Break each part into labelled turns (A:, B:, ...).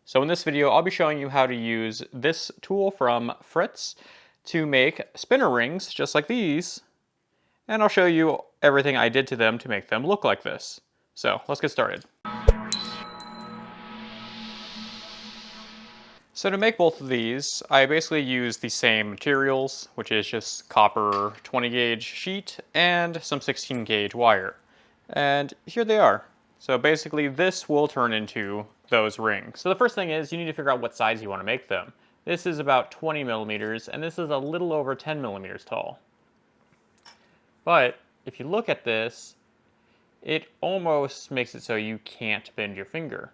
A: So in this video, I'll be showing you how to use this tool from FRETZ to make spinner rings just like these, and I'll show you everything I did to them to make them look like this. So let's get started. So to make both of these, I basically use the same materials, which is just copper 20 gauge sheet and some 16 gauge wire. And here they are. So basically this will turn into those rings. So the first thing is you need to figure out what size you want to make them. This is about 20 millimeters and this is a little over 10 millimeters tall. But if you look at this, it almost makes it so you can't bend your finger.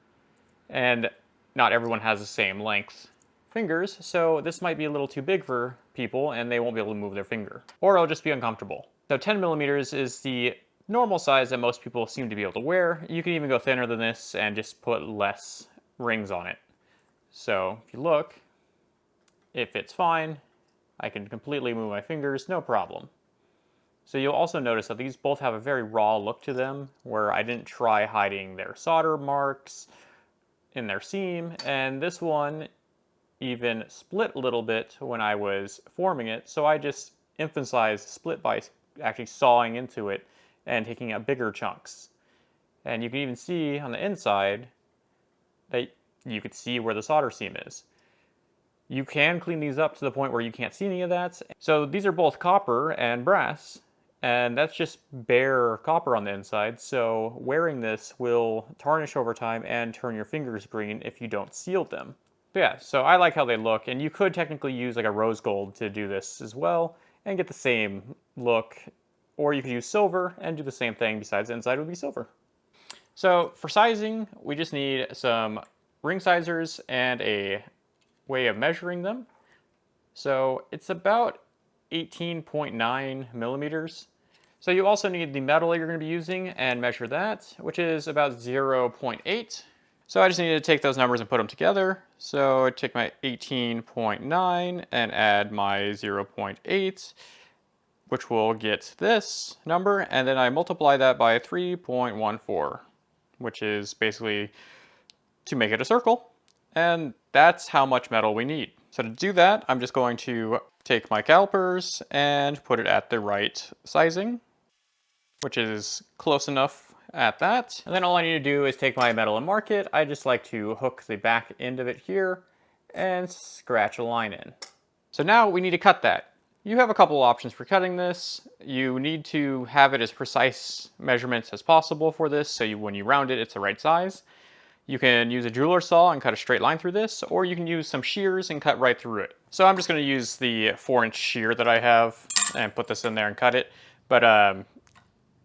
A: And not everyone has the same length fingers, so this might be a little too big for people and they won't be able to move their finger. Or it'll just be uncomfortable. So 10 millimeters is the normal size that most people seem to be able to wear. You can even go thinner than this and just put less rings on it. So if you look, it fits fine. I can completely move my fingers, no problem. So you'll also notice that these both have a very raw look to them, where I didn't try hiding their solder marks in their seam, and this one even split a little bit when I was forming it, so I just emphasized split by actually sawing into it and taking out bigger chunks. And you can even see on the inside that you could see where the solder seam is. You can clean these up to the point where you can't see any of that. So these are both copper and brass, and that's just bare copper on the inside, so wearing this will tarnish over time and turn your fingers green if you don't seal them. But yeah, so I like how they look, and you could technically use like a rose gold to do this as well and get the same look, or you could use silver and do the same thing, besides the inside would be silver. So for sizing, we just need some ring sizers and a way of measuring them. So it's about 18.9 millimeters. So you also need the metal you're going to be using and measure that, which is about 0.8. So I just need to take those numbers and put them together. So I take my 18.9 and add my 0.8, which will get this number, and then I multiply that by 3.14, which is basically to make it a circle. And that's how much metal we need. So to do that, I'm just going to take my calipers and put it at the right sizing, which is close enough at that. And then all I need to do is take my metal and mark it. I just like to hook the back end of it here and scratch a line in. So now we need to cut that. You have a couple options for cutting this. You need to have it as precise measurements as possible for this, so when you round it, it's the right size. You can use a jeweler saw and cut a straight line through this, or you can use some shears and cut right through it. So I'm just going to use the 4-inch shear that I have and put this in there and cut it. But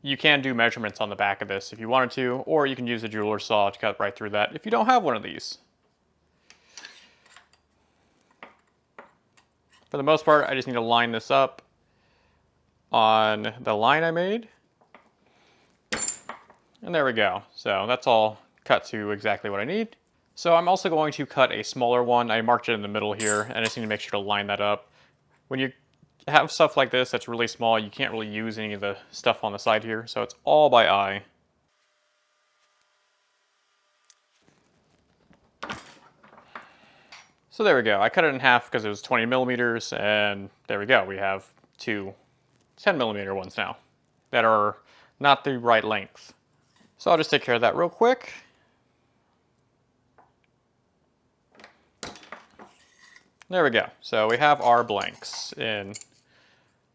A: you can do measurements on the back of this if you wanted to, or you can use a jeweler saw to cut right through that if you don't have one of these. For the most part, I just need to line this up on the line I made. And there we go. So that's all cut to exactly what I need. So I'm also going to cut a smaller one. I marked it in the middle here, and I just need to make sure to line that up. When you have stuff like this that's really small, you can't really use any of the stuff on the side here, so it's all by eye. So there we go. I cut it in half because it was 20 millimeters, and there we go. We have two 10 millimeter ones now that are not the right length. So I'll just take care of that real quick. There we go. So we have our blanks in a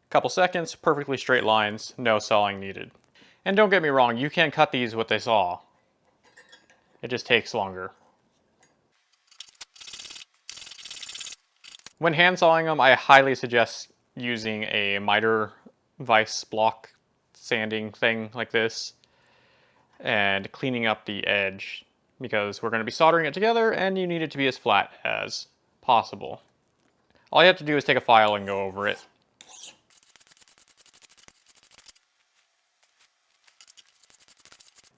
A: couple seconds, perfectly straight lines, no sawing needed. And don't get me wrong, you can cut these with a saw. It just takes longer. When hand sawing them, I highly suggest using a miter vise block sanding thing like this and cleaning up the edge, because we're going to be soldering it together and you need it to be as flat as possible. All you have to do is take a file and go over it.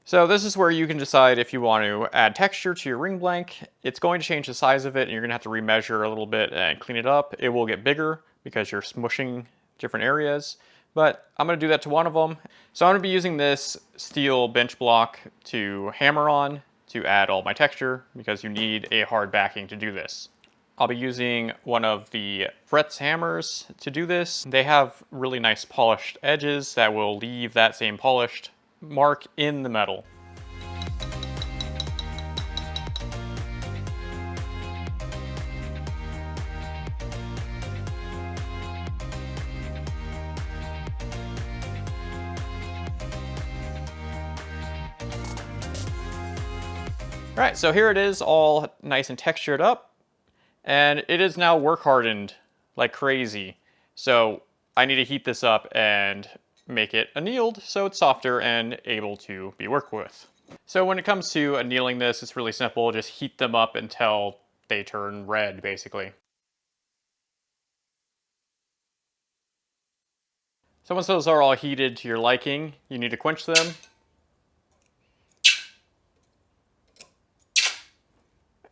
A: So this is where you can decide if you want to add texture to your ring blank. It's going to change the size of it, and you're going to have to remeasure a little bit and clean it up. It will get bigger because you're smushing different areas, but I'm going to do that to one of them. So I'm going to be using this steel bench block to hammer on to add all my texture because you need a hard backing to do this. I'll be using one of the FRETZ hammers to do this. They have really nice polished edges that will leave that same polished mark in the metal. All right, so here it is all nice and textured up, and it is now work hardened like crazy. So I need to heat this up and make it annealed so it's softer and able to be worked with. So when it comes to annealing this, it's really simple. Just heat them up until they turn red, basically. So once those are all heated to your liking, you need to quench them.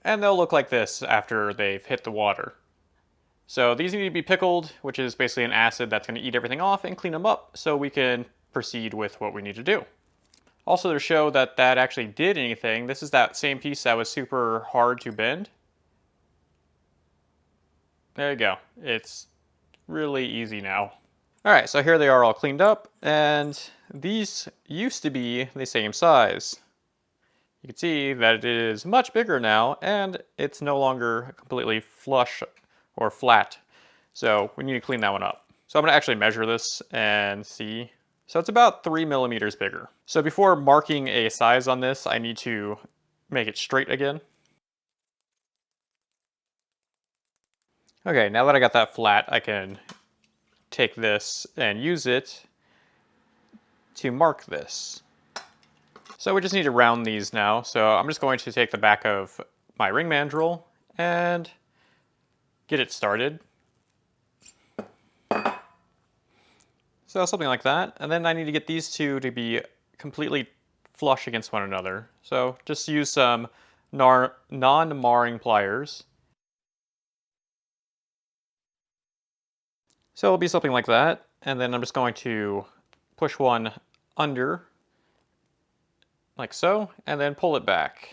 A: And they'll look like this after they've hit the water. So these need to be pickled, which is basically an acid that's going to eat everything off and clean them up so we can proceed with what we need to do. Also, to show that that actually did anything, this is that same piece that was super hard to bend. There you go. It's really easy now. All right, so here they are all cleaned up, and these used to be the same size. You can see that it is much bigger now, and it's no longer completely flush or flat. So we need to clean that one up. So I'm gonna actually measure this and see. So it's about 3 millimeters bigger. So before marking a size on this, I need to make it straight again. Okay, now that I got that flat, I can take this and use it to mark this. So we just need to round these now. So I'm just going to take the back of my ring mandrel and get it started. So something like that. And then I need to get these two to be completely flush against one another. So just use some non-marring pliers. So it'll be something like that. And then I'm just going to push one under like so, and then pull it back.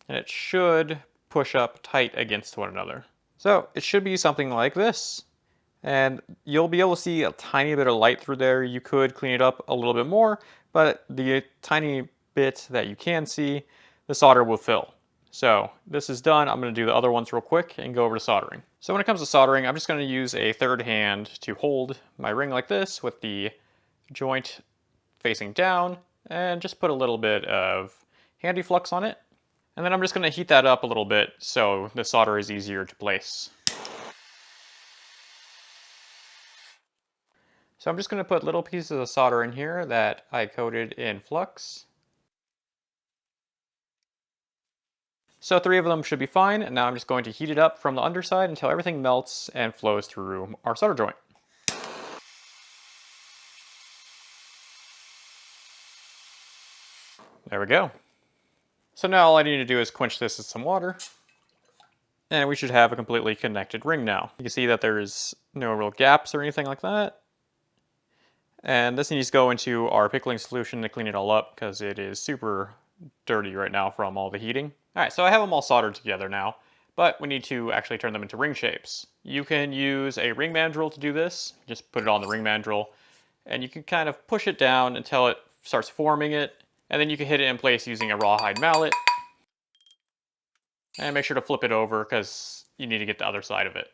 A: And it should push up tight against one another. So it should be something like this. And you'll be able to see a tiny bit of light through there. You could clean it up a little bit more, but the tiny bit that you can see, the solder will fill. So this is done. I'm going to do the other ones real quick and go over to soldering. So when it comes to soldering, I'm just going to use a third hand to hold my ring like this with the joint facing down, and just put a little bit of handy flux on it. And then I'm just going to heat that up a little bit so the solder is easier to place. So I'm just going to put little pieces of solder in here that I coated in flux. So 3 of them should be fine, and now I'm just going to heat it up from the underside until everything melts and flows through our solder joint. There we go. So now all I need to do is quench this with some water, and we should have a completely connected ring now. You can see that there's no real gaps or anything like that. And this needs to go into our pickling solution to clean it all up because it is super dirty right now from all the heating. All right, so I have them all soldered together now, but we need to actually turn them into ring shapes. You can use a ring mandrel to do this. Just put it on the ring mandrel, and you can kind of push it down until it starts forming it. And then you can hit it in place using a rawhide mallet. And make sure to flip it over because you need to get the other side of it.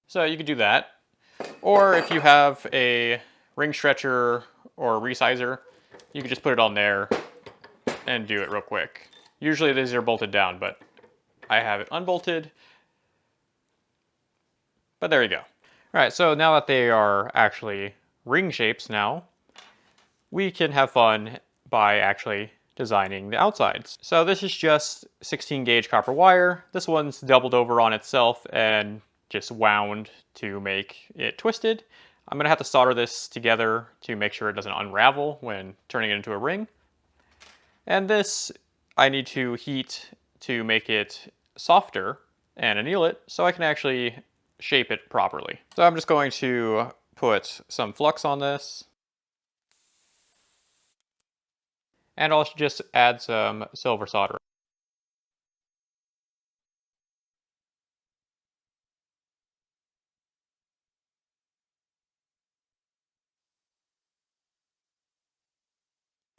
A: So you could do that. Or if you have a ring stretcher or a resizer, you can just put it on there and do it real quick. Usually these are bolted down, but I have it unbolted. But there you go. All right, so now that they are actually ring shapes now, we can have fun by actually designing the outsides. So this is just 16 gauge copper wire. This one's doubled over on itself and just wound to make it twisted. I'm gonna have to solder this together to make sure it doesn't unravel when turning it into a ring. And this I need to heat to make it softer and anneal it so I can actually shape it properly. So I'm just going to put some flux on this. And I'll just add some silver solder.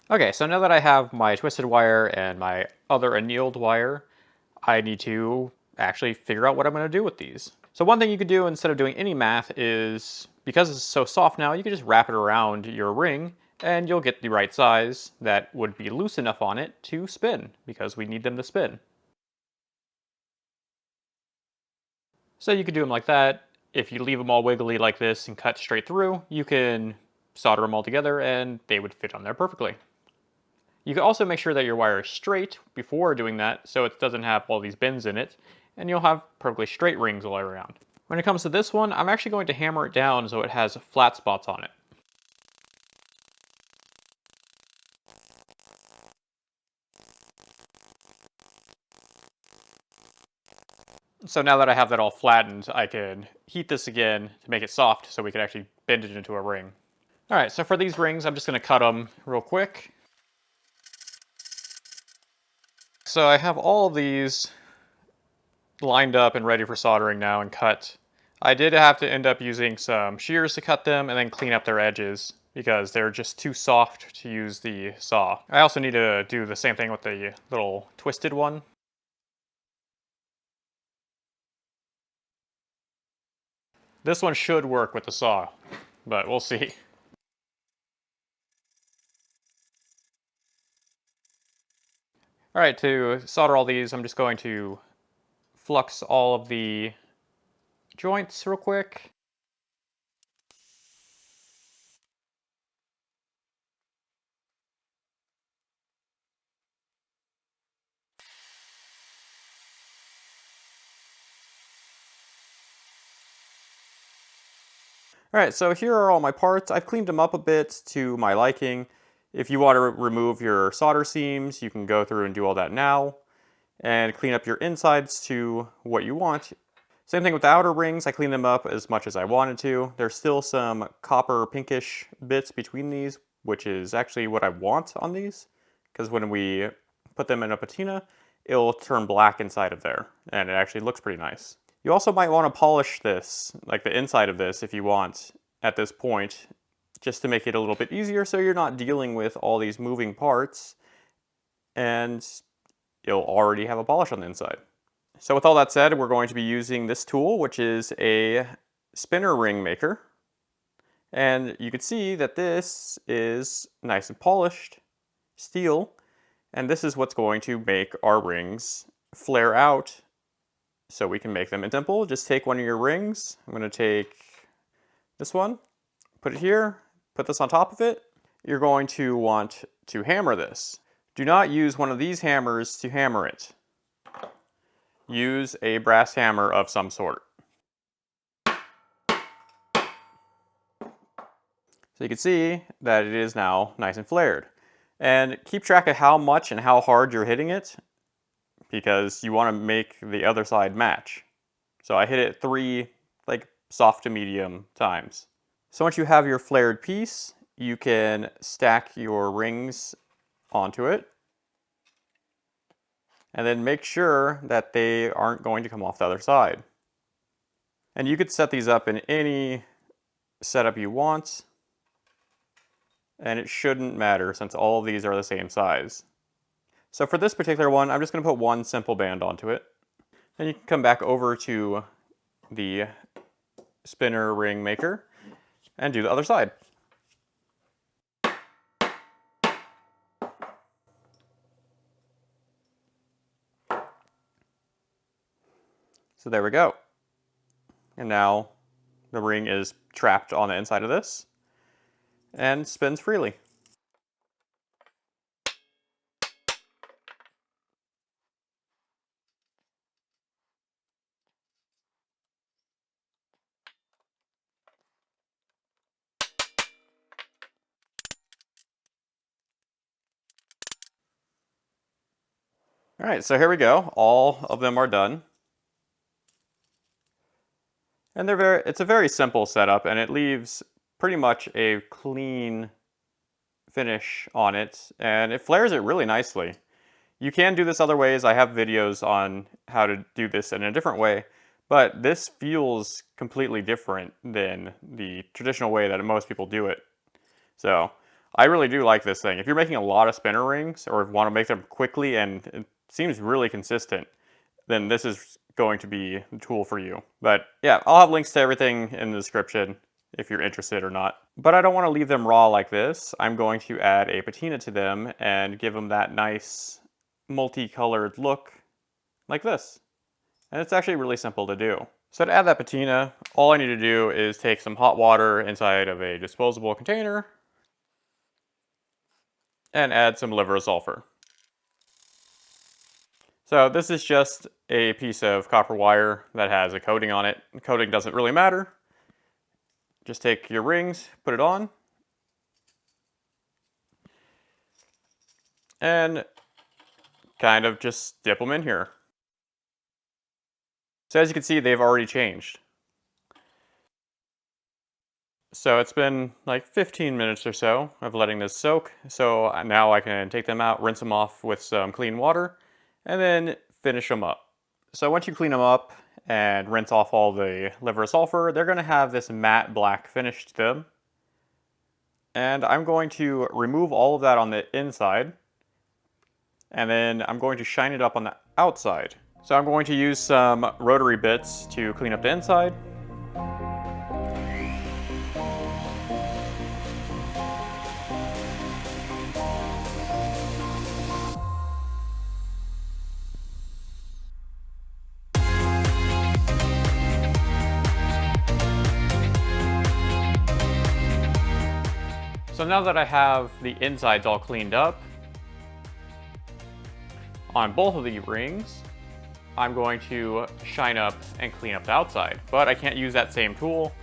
A: Okay, so now that I have my twisted wire and my other annealed wire, I need to actually figure out what I'm going to do with these. So one thing you could do instead of doing any math is, because it's so soft now, you can just wrap it around your ring and you'll get the right size that would be loose enough on it to spin, because we need them to spin. So you could do them like that. If you leave them all wiggly like this and cut straight through, you can solder them all together and they would fit on there perfectly. You can also make sure that your wire is straight before doing that so it doesn't have all these bends in it, and you'll have perfectly straight rings all around. When it comes to this one, I'm actually going to hammer it down so it has flat spots on it. So now that I have that all flattened, I can heat this again to make it soft so we can actually bend it into a ring. Alright, so for these rings, I'm just going to cut them real quick. So I have all of these lined up and ready for soldering now and cut. I did have to end up using some shears to cut them and then clean up their edges because they're just too soft to use the saw. I also need to do the same thing with the little twisted one. This one should work with the saw, but we'll see. Alright, to solder all these, I'm just going to flux all of the joints real quick. Alright, so here are all my parts. I've cleaned them up a bit to my liking. If you want to remove your solder seams, you can go through and do all that now. And clean up your insides to what you want. Same thing with the outer rings. I cleaned them up as much as I wanted to. There's still some copper pinkish bits between these, which is actually what I want on these. Because when we put them in a patina, it'll turn black inside of there. And it actually looks pretty nice. You also might want to polish this, like the inside of this if you want, at this point, just to make it a little bit easier so you're not dealing with all these moving parts and you'll already have a polish on the inside. So with all that said, we're going to be using this tool, which is a spinner ring maker. And you can see that this is nice and polished steel, and this is what's going to make our rings flare out so we can make them. And simple, just take one of your rings. I'm going to take this one, put it here, put this on top of it. You're going to want to hammer this. Do not use one of these hammers to hammer it. Use a brass hammer of some sort. So you can see that it is now nice and flared. And keep track of how much and how hard you're hitting it, because you want to make the other side match. So I hit it 3 like soft to medium times. So once you have your flared piece, you can stack your rings onto it. And then make sure that they aren't going to come off the other side. And you could set these up in any setup you want. And it shouldn't matter since all of these are the same size. So for this particular one, I'm just going to put one simple band onto it. Then you can come back over to the spinner ring maker and do the other side. So there we go. And now the ring is trapped on the inside of this and spins freely. All right, so here we go. All of them are done. And it's a very simple setup, and it leaves pretty much a clean finish on it, and it flares it really nicely. You can do this other ways. I have videos on how to do this in a different way, but this feels completely different than the traditional way that most people do it. So I really do like this thing. If you're making a lot of spinner rings or want to make them quickly and it seems really consistent, then this is going to be the tool for you. But yeah, I'll have links to everything in the description if you're interested or not. But I don't want to leave them raw like this. I'm going to add a patina to them and give them that nice multicolored look like this. And it's actually really simple to do. So to add that patina, all I need to do is take some hot water inside of a disposable container and add some liver sulfur. So this is just a piece of copper wire that has a coating on it. The coating doesn't really matter. Just take your rings, put it on, and kind of just dip them in here. So as you can see, they've already changed. So it's been like 15 minutes or so of letting this soak. So now I can take them out, rinse them off with some clean water, and then finish them up. So once you clean them up and rinse off all the liver sulfur, they're going to have this matte black finish to them. And I'm going to remove all of that on the inside, and then I'm going to shine it up on the outside. So I'm going to use some rotary bits to clean up the inside. So now that I have the insides all cleaned up, on both of the rings, I'm going to shine up and clean up the outside. But I can't use that same tool.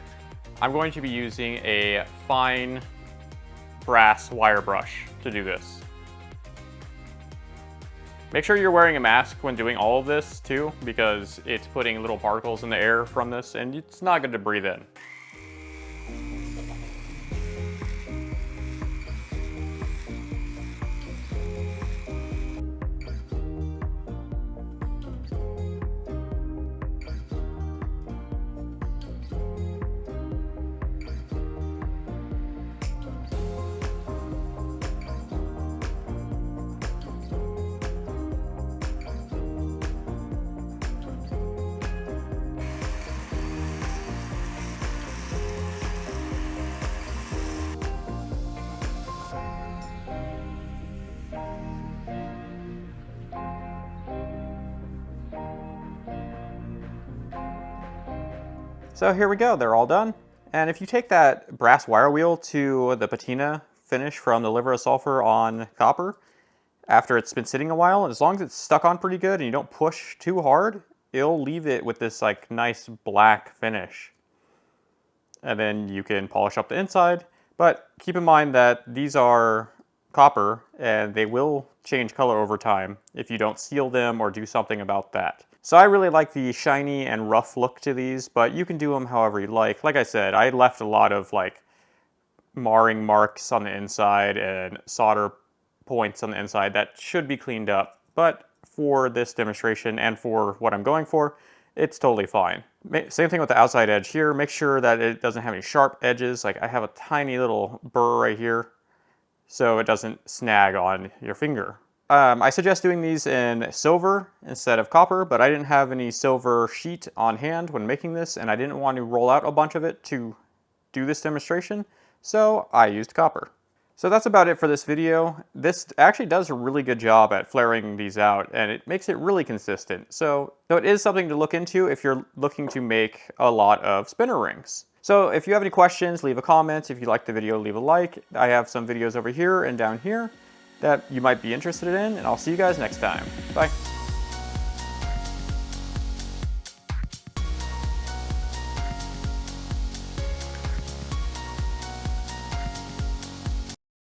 A: I'm going to be using a fine brass wire brush to do this. Make sure you're wearing a mask when doing all of this too, because it's putting little particles in the air from this and it's not good to breathe in. So here we go, they're all done. And if you take that brass wire wheel to the patina finish from the liver of sulfur on copper, after it's been sitting a while, as long as it's stuck on pretty good and you don't push too hard, it'll leave it with this like nice black finish. And then you can polish up the inside, but keep in mind that these are copper and they will change color over time if you don't seal them or do something about that. So I really like the shiny and rough look to these, but you can do them however you like. Like I said, I left a lot of like marring marks on the inside and solder points on the inside that should be cleaned up. But for this demonstration and for what I'm going for, it's totally fine. Same thing with the outside edge here. Make sure that it doesn't have any sharp edges. Like I have a tiny little burr right here, so it doesn't snag on your finger. I suggest doing these in silver instead of copper, but I didn't have any silver sheet on hand when making this, and I didn't want to roll out a bunch of it to do this demonstration, so I used copper. So that's about it for this video. This actually does a really good job at flaring these out, and it makes it really consistent. So it is something to look into if you're looking to make a lot of spinner rings. So if you have any questions, leave a comment. If you liked the video, leave a like. I have some videos over here and down here that you might be interested in, and I'll see you guys next time. Bye.